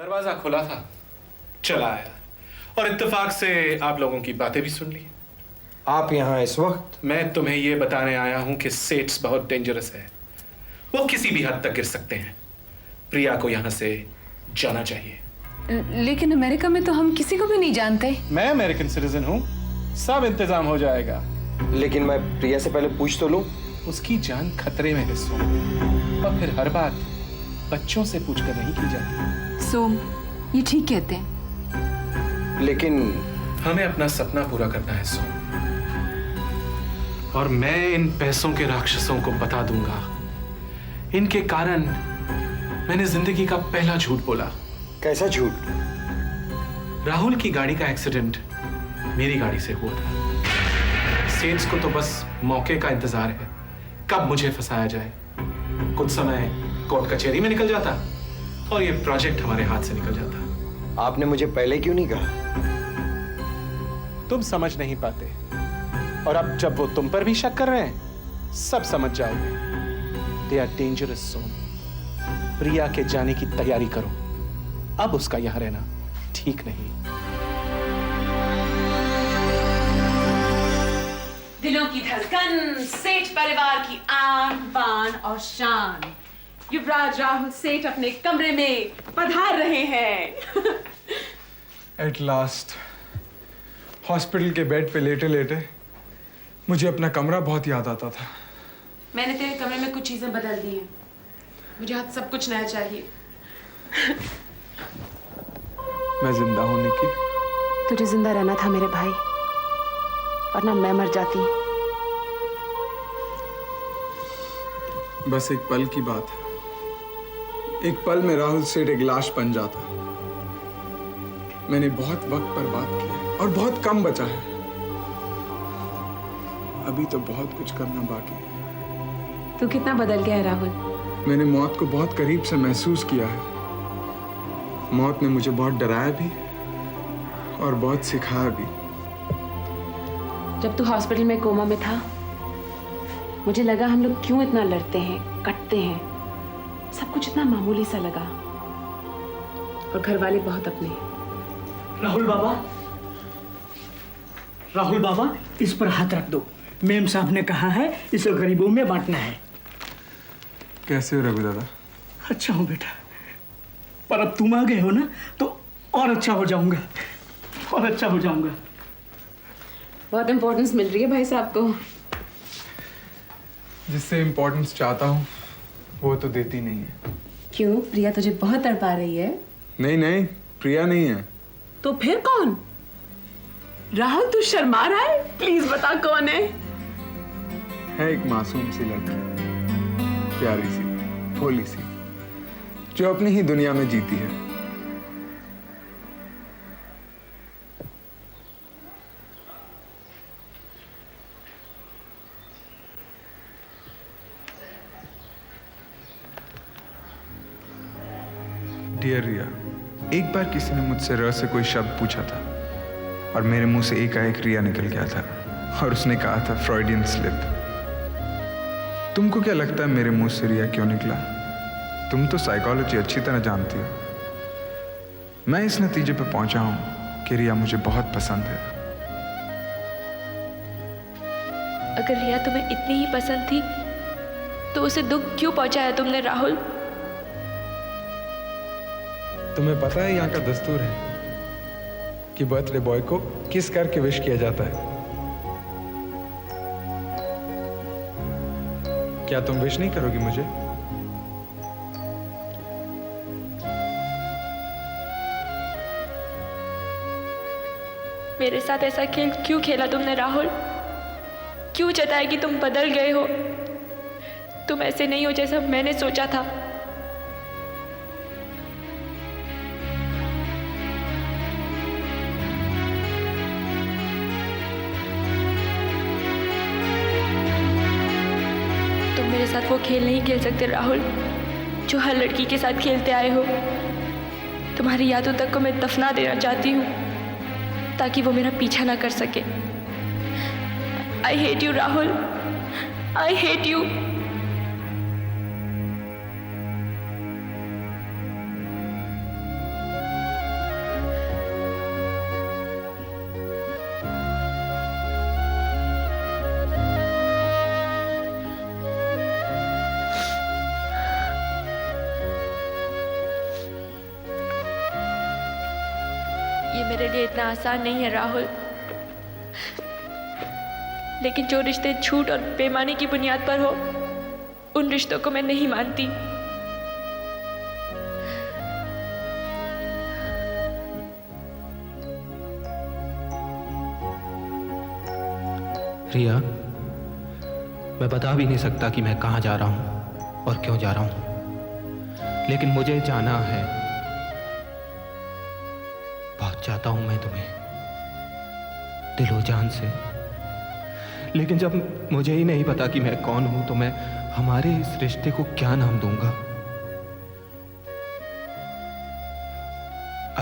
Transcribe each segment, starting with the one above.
दरवाजा खुला था, चला आया और इत्तेफाक से आप लोगों की बातें भी सुन ली। आप यहाँ इस वक्त? मैं तुम्हें यह बताने आया हूं कि सेट्स बहुत डेंजरस है, वो किसी भी हद तक गिर सकते हैं। प्रिया को यहां से जाना चाहिए। लेकिन अमेरिका में तो हम किसी को भी नहीं जानते। मैं अमेरिकन सिटीजन हूं, सब इंतजाम हो जाएगा। लेकिन मैं प्रिया से पहले पूछ तो लूं। उसकी जान खतरे में है सोम, और फिर हर बात बच्चों से पूछकर नहीं की जाती। सोम, ये ठीक कहते हैं। लेकिन हमें अपना सपना पूरा करना है सोम, और मैं इन पैसों के राक्षसों को बता दूंगा। इनके कारण मैंने जिंदगी का पहला झूठ बोला। कैसा झूठ? राहुल की गाड़ी का एक्सीडेंट मेरी गाड़ी से हुआ था। सेट्स को तो बस मौके का इंतजार है, कब मुझे फंसाया जाए। कुछ समय कोर्ट कचहरी में निकल जाता और ये प्रोजेक्ट हमारे हाथ से निकल जाता। आपने मुझे पहले क्यों नहीं कहा? तुम समझ नहीं पाते, और अब जब वो तुम पर भी शक कर रहे हैं, सब समझ जाओगे। दे आर डेंजरस सोम। प्रिया के जाने की तैयारी करो, अब उसका यहां रहना ठीक नहीं। दिलों की धड़कन, सेठ परिवार की आन बान और शान, युवराज राहुल सेठ अपने कमरे में पधार रहे हैं। एट लास्ट हॉस्पिटल के बेड पे लेटे लेटे मुझे अपना कमरा बहुत याद आता था। मैंने तेरे कमरे में कुछ चीजें बदल दी हैं। मुझे आज सब कुछ नया चाहिए। मैं जिंदा हूं निकी। तुझे जिंदा रहना था मेरे भाई, वरना मैं मर जाती। बस एक पल की बात है, एक पल में राहुल सेठ एक लाश बन जाता। मैंने बहुत वक्त पर बात की है और बहुत कम बचा है। अभी तो बहुत कुछ करना बाकी है। तू कितना बदल गया है राहुल। मैंने मौत को बहुत करीब से महसूस किया है। मौत ने मुझे बहुत डराया भी और बहुत सिखाया भी। जब तू हॉस्पिटल में कोमा में था, मुझे लगा हम लोग क्यों इतना लड़ते हैं, कटते हैं। सब कुछ इतना मामूली सा लगा, और घर वाले बहुत अपने। राहुल बाबा, इस पर हाथ रख दो। मेम साहब ने कहा है इसे गरीबों में बांटना है। कैसे हो रघु दादा? अच्छा हूँ बेटा, पर अब तुम आ गए हो ना तो और अच्छा हो जाऊंगा, और अच्छा हो जाऊंगा। बहुत इंपॉर्टेंस मिल रही है भाई साहब को। जिससे इंपॉर्टेंस चाहता हूँ वो तो देती नहीं है। क्यों? प्रिया तुझे बहुत तड़पा रही है। नहीं नहीं, प्रिया नहीं है। तो फिर कौन? राहुल, तू शर्मा रहा है? प्लीज बता कौन है। एक मासूम सी लड़की, प्यारी सी, भोली सी, जो अपनी ही दुनिया में जीती है। डियर रिया, एक बार किसी ने मुझसे र से कोई शब्द पूछा था और मेरे मुंह से एकाएक रिया निकल गया था, और उसने कहा था फ्रॉइडियन स्लिप। तुमको क्या लगता है मेरे मुंह से रिया क्यों निकला? तुम तो साइकोलॉजी अच्छी तरह जानती हो। मैं इस नतीजे पर पहुंचा हूं कि रिया मुझे बहुत पसंद है। अगर रिया तुम्हें इतनी ही पसंद थी तो उसे दुख क्यों पहुंचाया तुमने राहुल? तुम्हें पता है यहाँ का दस्तूर है कि बर्थडे बॉय को किस करके विश किया जाता है? क्या तुम विश नहीं करोगी मुझे? मेरे साथ ऐसा खेल क्यों खेला तुमने राहुल? क्यों जताया कि तुम बदल गए हो? तुम ऐसे नहीं हो जैसा मैंने सोचा था। तुम मेरे साथ वो खेल नहीं खेल सकते राहुल, जो हर लड़की के साथ खेलते आए हो। तुम्हारी यादों तक को मैं दफना देना चाहती हूँ ताकि वो मेरा पीछा ना कर सके। I hate you Rahul, I hate you। ये मेरे लिए इतना आसान नहीं है राहुल, लेकिन जो रिश्ते झूठ और बेईमानी की बुनियाद पर हो, उन रिश्तों को मैं नहीं मानती। रिया, मैं बता भी नहीं सकता कि मैं कहाँ जा रहा हूँ और क्यों जा रहा हूँ, लेकिन मुझे जाना है। बहुत चाहता हूँ मैं तुम्हें दिलो जान से, लेकिन जब मुझे ही नहीं पता कि मैं कौन हूं तो मैं हमारे इस रिश्ते को क्या नाम दूंगा।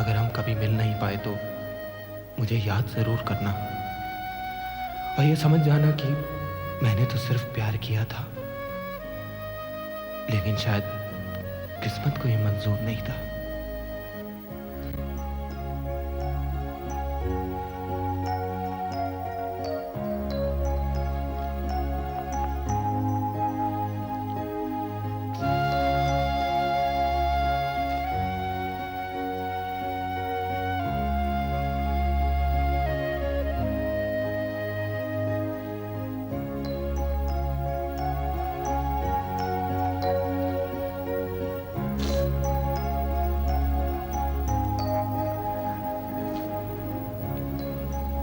अगर हम कभी मिल नहीं पाए तो मुझे याद जरूर करना और ये समझ जाना कि मैंने तो सिर्फ प्यार किया था, लेकिन शायद किस्मत को ये मंजूर नहीं था।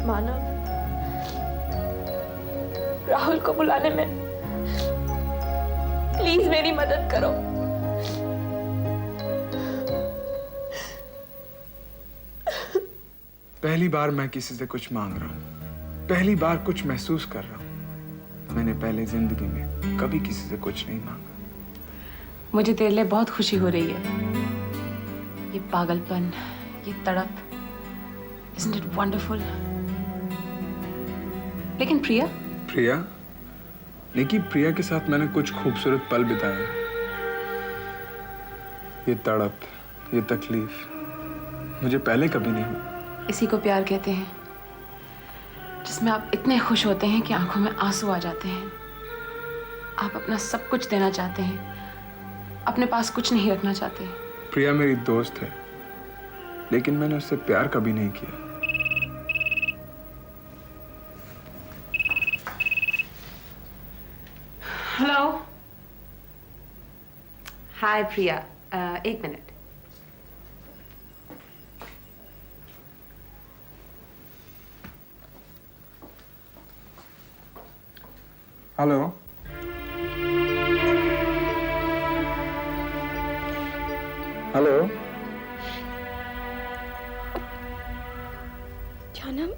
मानव, राहुल को बुलाने में प्लीज मेरी मदद करो। पहली बार मैं किसी से कुछ मांग रहा हूँ, पहली बार कुछ महसूस कर रहा हूँ। मैंने पहले जिंदगी में कभी किसी से कुछ नहीं मांगा। मुझे तेरे लिए बहुत खुशी हो रही है। ये पागलपन, ये तड़प, isn't it wonderful? लेकिन प्रिया? प्रिया? निकी, प्रिया के साथ मैंने कुछ खूबसूरत पल बिताए। ये तड़प, ये तकलीफ मुझे पहले कभी नहीं हुई। इसी को प्यार कहते हैं, जिसमें आप इतने खुश होते हैं कि आंखों में आंसू आ जाते हैं। आप अपना सब कुछ देना चाहते हैं, अपने पास कुछ नहीं रखना चाहते। प्रिया मेरी दोस्त है, लेकिन मैंने उससे प्यार कभी नहीं किया। हेलो। हाय प्रिया, एक मिनट। हेलो। हेलो। जानम,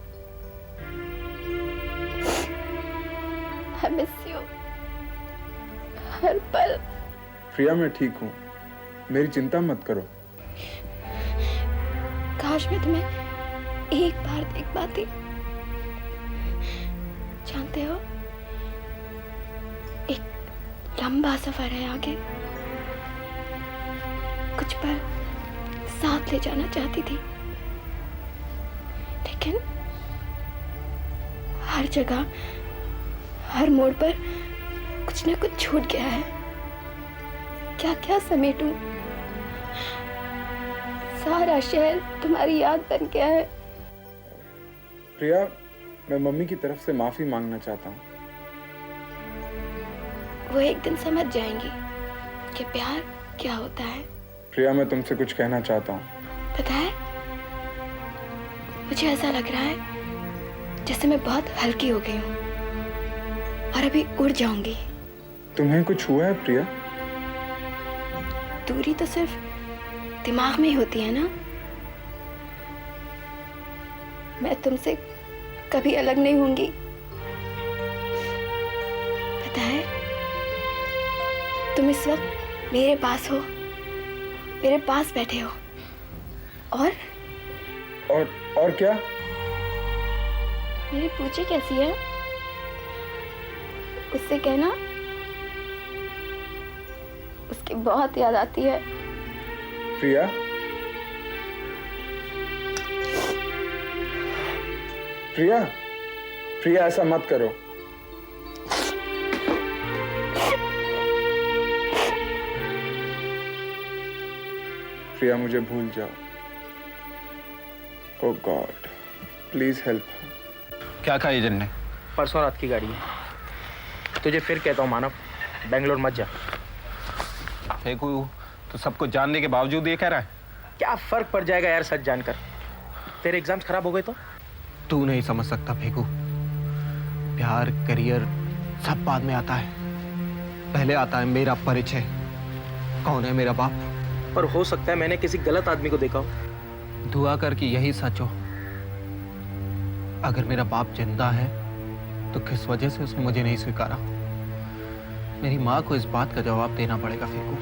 I miss you हर पल। प्रिया मैं ठीक हूँ, मेरी चिंता मत करो। काश मैं तुम्हें एक बार देख पाती। जानते हो, एक लंबा सफर है आगे। कुछ पल साथ ले जाना चाहती थी, लेकिन हर जगह, हर मोड़ पर कुछ न कुछ छूट गया है। क्या क्या समेटूं? सारा शहर तुम्हारी याद बन गया है। प्रिया, मैं मम्मी की तरफ से माफी मांगना चाहता हूँ। वो एक दिन समझ जाएंगी कि प्यार क्या होता है। प्रिया, मैं तुमसे कुछ कहना चाहता हूँ। पता है, मुझे ऐसा लग रहा है जैसे मैं बहुत हल्की हो गई हूँ और अभी उड़ जाऊंगी। तुम्हें कुछ हुआ है प्रिया? दूरी तो सिर्फ दिमाग में ही होती है ना। मैं तुमसे कभी अलग नहीं होंगी। पता है, तुम इस वक्त मेरे पास हो, मेरे पास बैठे हो। और क्या? मेरी पूछी कैसी है, उससे कहना उसकी बहुत याद आती है। प्रिया, प्रिया, प्रिया ऐसा मत करो। प्रिया, मुझे भूल जाओ। ओह गॉड, प्लीज हेल्प। क्या कहा एजेंट ने? परसों रात की गाड़ी है। तुझे फिर कहता हूँ मानव, बेंगलोर मत जा। फेकू, तो सब कुछ जानने के बावजूद ये कह रहा है? क्या फर्क पड़ जाएगा यार सच जानकर? तेरे एग्जाम्स खराब हो गए तो? तू नहीं समझ सकता फेकू। प्यार, करियर सब बाद में आता है। पहले आता है मेरा परिचय। कौन है मेरा बाप? पर हो सकता है मैंने किसी गलत आदमी को देखा हो। दुआ कर कि यही सच हो। अगर मेरा बाप जिंदा है तो किस वजह से उसने मुझे नहीं स्वीकारा? मेरी माँ को इस बात का जवाब देना पड़ेगा फेकू।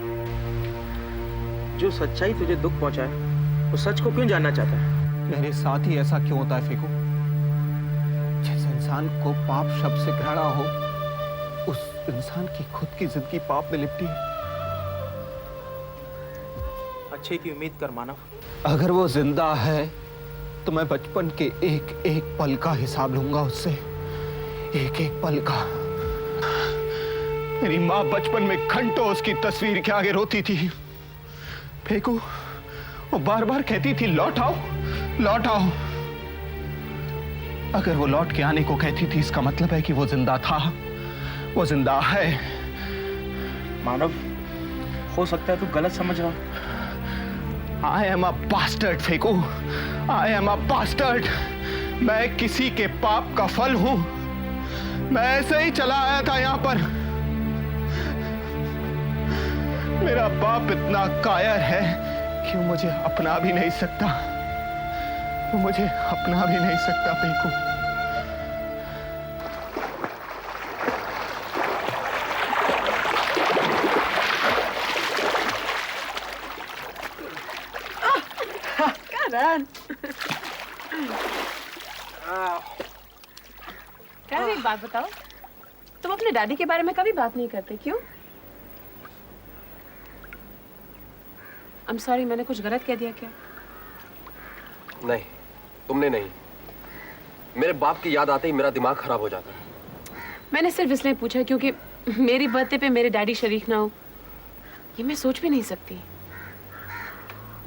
जो सच्चाई तुझे दुख पहुंचाए वो सच को क्यों जानना चाहता है? मेरे साथ ही ऐसा क्यों होता है फेकू? जिस इंसान को पाप शब्द से घृणा हो, उस इंसान की खुद की जिंदगी पाप में लिपटी है। अच्छे की उम्मीद कर मानव। अगर वो जिंदा है तो मैं बचपन के एक एक पल का हिसाब लूंगा उससे। एक एक पल का। मेरी माँ बचपन में घंटों उसकी तस्वीर के आगे रोती थी। फेकू, वो बार बार कहती थी लौट आओ, लौट आओ। अगर वो लौट के आने को कहती थी इसका मतलब है कि वो जिंदा था, वो जिंदा है। मानव, हो सकता है तू गलत समझ रहा। I am a bastard, फेकू। I am a bastard। मैं किसी के पाप का फल हूं। मैं ऐसे ही चला आया था यहां पर। मेरा बाप इतना कायर है कि वो मुझे अपना भी नहीं सकता। वो मुझे अपना भी नहीं सकता फेकू। यार एक बात बताओ, तुम अपने डैडी के बारे में कभी बात नहीं करते, क्यों? I'm sorry, मैंने कुछ गलत कह दिया क्या? नहीं, तुमने नहीं। मेरे बाप की याद आते ही मेरा दिमाग खराब हो जाता है। मैंने सिर्फ इसलिए पूछा क्योंकि मेरी बर्थडे पे मेरे डैडी शरीक ना हो, ये मैं सोच भी नहीं सकती।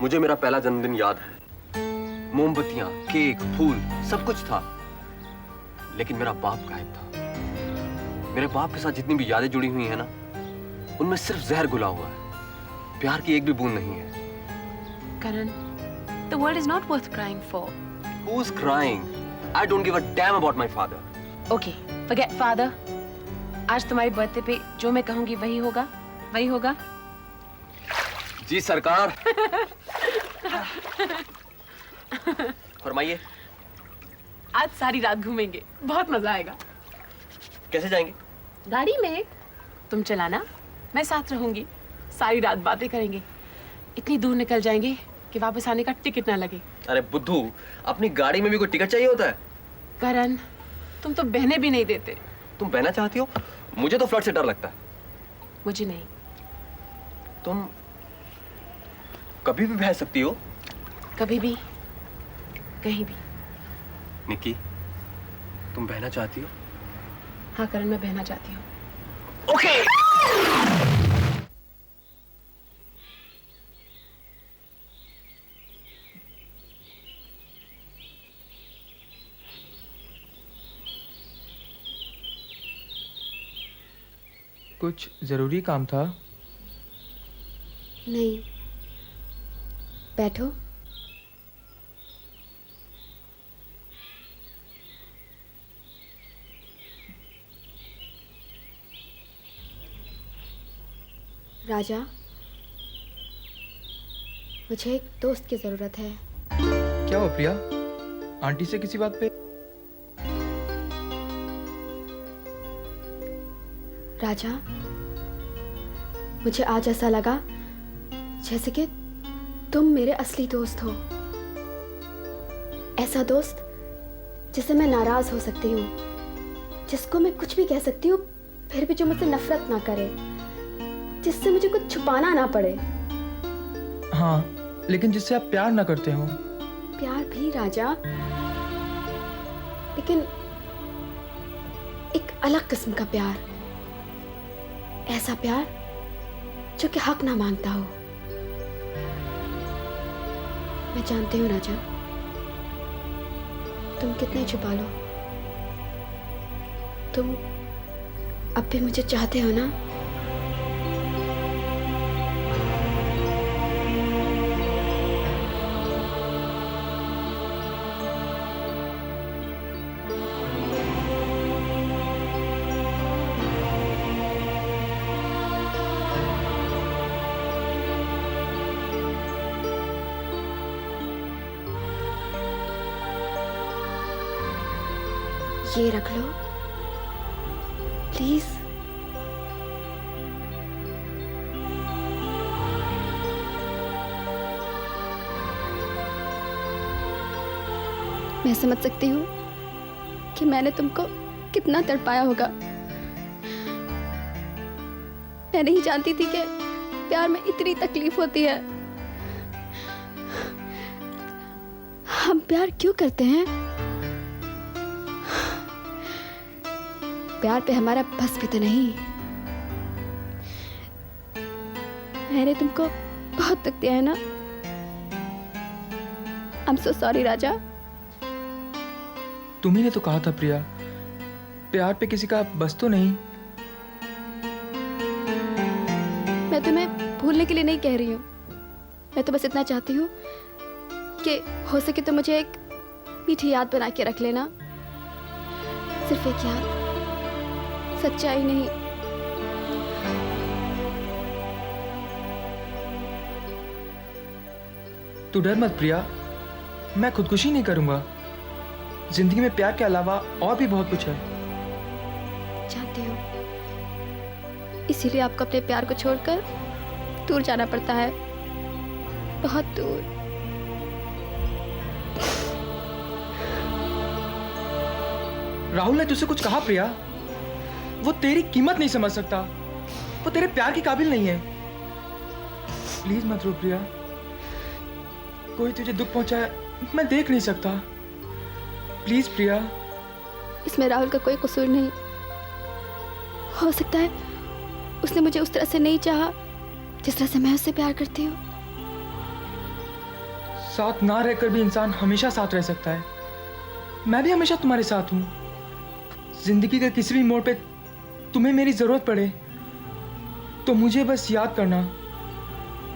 मुझे मेरा पहला जन्मदिन याद है। मोमबत्तियां, केक, फूल सब कुछ था, लेकिन मेरा बाप गायब था। मेरे बाप के साथ जितनी भी यादें जुड़ी हुई हैं ना, उनमें सिर्फ जहर घुला हुआ है। प्यार की एक भी बूंद नहीं है। करण, the world is not worth crying for. Who's crying? I don't give a damn about my father. Okay, forget father. आज तुम्हारी बर्थडे पे जो मैं कहूंगी वही होगा, वही होगा। जी सरकार। फरमाइए। आज सारी रात घूमेंगे, बहुत मजा आएगा। कैसे जाएंगे? गाड़ी में। तुम चलाना, मैं साथ रहूंगी। सारी रात बातें करेंगे। इतनी दूर निकल जाएंगे कि वापस आने का टिकट ना लगे। अरे बुद्धू, अपनी गाड़ी में भी कोई टिकट चाहिए होता है? करण, तुम तो बहने भी नहीं देते। तुम बहना चाहती हो? मुझे तो फ्लड से डर लगता है। मुझे नहीं। तुम कभी भी बह सकती हो। कभी भी, कहीं भी। निक्की, तुम बहना चाहती हो? हाँ करण, मैं बहना चाहती हूँ। ओके। कुछ जरूरी काम था? नहीं, बैठो। राजा, मुझे एक दोस्त की जरूरत है। क्या हुआ प्रिया? आंटी से किसी बात पे? राजा, मुझे आज ऐसा लगा जैसे कि तुम मेरे असली दोस्त हो। ऐसा दोस्त जिससे मैं नाराज हो सकती हूँ, जिसको मैं कुछ भी कह सकती हूँ फिर भी जो मुझसे नफरत ना करे, जिससे मुझे कुछ छुपाना ना पड़े। हाँ, लेकिन जिससे आप प्यार ना करते हो। प्यार भी राजा, लेकिन एक अलग किस्म का प्यार। ऐसा प्यार जो कि हक ना मांगता हो। मैं जानती हूँ राजा, तुम कितना ही छुपा लो, तुम अब भी मुझे चाहते हो ना? ये रख लो प्लीज। मैं समझ सकती हूँ कि मैंने तुमको कितना तड़पाया होगा। मैं नहीं जानती थी कि प्यार में इतनी तकलीफ होती है। हम प्यार क्यों करते हैं? प्यार पे हमारा बस भी तो नहीं। मैंने तुमको बहुत दुख दिया है ना। I'm so sorry राजा। तुम्ही ने तो कहा था प्रिया, प्यार पे किसी का बस तो नहीं। मैं तुम्हें भूलने के लिए नहीं कह रही हूँ। मैं तो बस इतना चाहती हूँ कि हो सके तो मुझे एक मीठी याद बना के रख लेना। सिर्फ एक याद, सच्चाई नहीं। तू डर मत प्रिया, मैं खुदकुशी नहीं करूंगा। जिंदगी में प्यार के अलावा और भी बहुत कुछ है। जानती हूँ, इसीलिए आपको अपने प्यार को छोड़कर दूर जाना पड़ता है, बहुत दूर। राहुल ने तुझसे कुछ कहा प्रिया? वो तेरी कीमत नहीं समझ सकता, वो तेरे प्यार के काबिल नहीं है। प्लीज मत रो प्रिया, कोई तुझे दुख पहुंचाए मैं देख नहीं सकता। प्लीज प्रिया। इसमें राहुल का कोई कसूर नहीं। हो सकता है उसने मुझे उस तरह से नहीं चाहा जिस तरह से मैं उससे प्यार करती हूँ। साथ ना रहकर भी इंसान हमेशा साथ रह सकता है। मैं भी हमेशा तुम्हारे साथ हूँ। जिंदगी के किसी भी मोड़ पे तुम्हें मेरी जरूरत पड़े तो मुझे बस याद करना,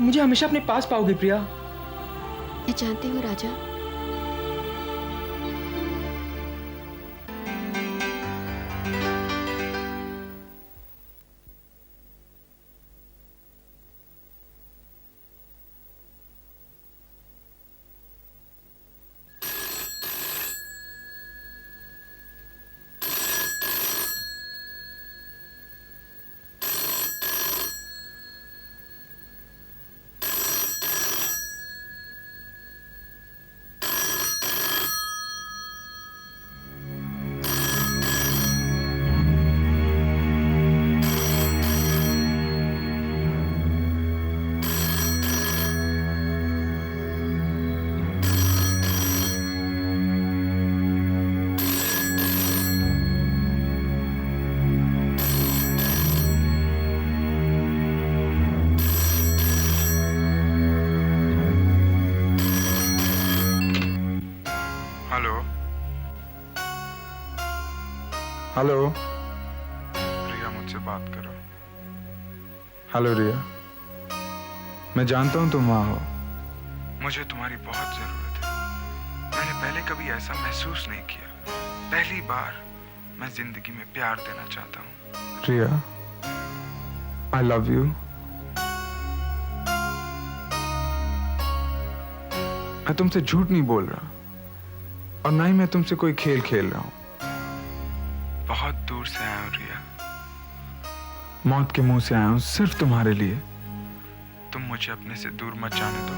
मुझे हमेशा अपने पास पाओगे प्रिया। मैं जानती हूँ राजा। हेलो रिया, मुझसे बात करो। हेलो रिया, मैं जानता हूं तुम वहां हो। मुझे तुम्हारी बहुत जरूरत है। मैंने पहले कभी ऐसा महसूस नहीं किया। पहली बार मैं जिंदगी में प्यार देना चाहता हूं। रिया, आई लव यू। मैं तुमसे झूठ नहीं बोल रहा और ना ही मैं तुमसे कोई खेल खेल रहा हूं। बहुत दूर से आया हूं रिया, मौत के मुंह से आया हूं सिर्फ तुम्हारे लिए। तुम मुझे अपने से दूर मत जाने दो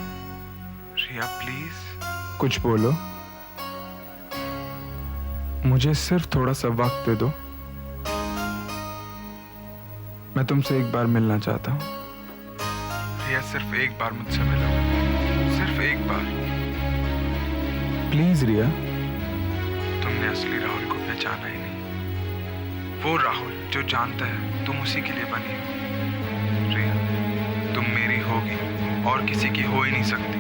रिया, प्लीज। कुछ बोलो, मुझे सिर्फ थोड़ा सा वक्त दे दो। मैं तुमसे एक बार मिलना चाहता हूं रिया, सिर्फ एक बार मुझसे मिलो, सिर्फ एक बार प्लीज रिया। तुमने असली राहुल को पहचाना ही नहीं। वो राहुल जो जानता है तुम उसी के लिए बनी हो। रिया, तुम मेरी होगी और किसी की हो ही नहीं सकती।